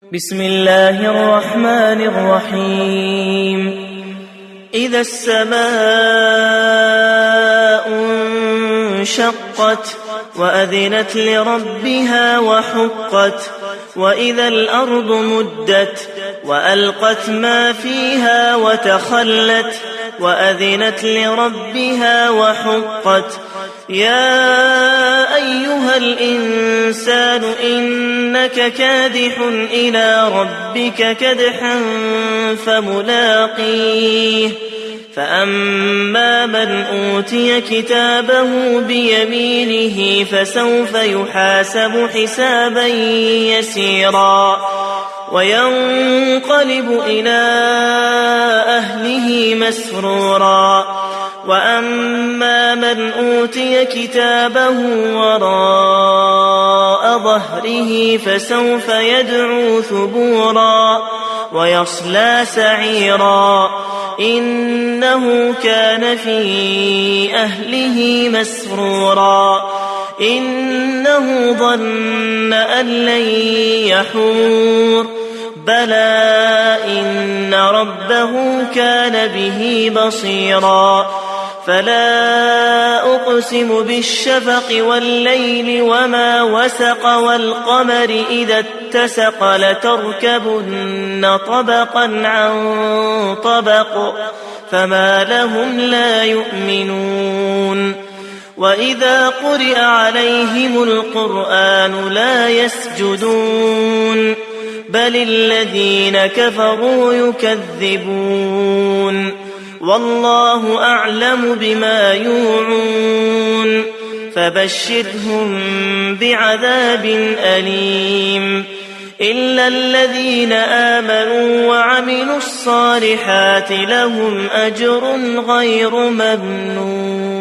بسم الله الرحمن الرحيم إذا السماء انشقت وأذنت لربها وحقت وإذا الأرض مدت وألقت ما فيها وتخلت وأذنت لربها وحقت يا أيها الإنسان إنك كادح إلى ربك كدحا فملاقيه فأما من أوتي كتابه بيمينه فسوف يحاسب حسابا يسيرا وينقلب إلى أهله مسرورا وأما من أوتي كتابه وراء ظهره فسوف يدعو ثبورا ويصلى سعيرا إنه كان في أهله مسرورا إنه ظن أن لن يحور بلى إن ربه كان به بصيرا فلا أقسم بالشفق والليل وما وسق والقمر إذا اتسق لتركبن طبقا عن طبق فما لهم لا يؤمنون وإذا قرئ عليهم القرآن لا يسجدون بل الذين كفروا يكذبون والله أعلم بما يوعون فبشرهم بعذاب أليم إلا الذين آمنوا وعملوا الصالحات لهم أجر غير ممنون.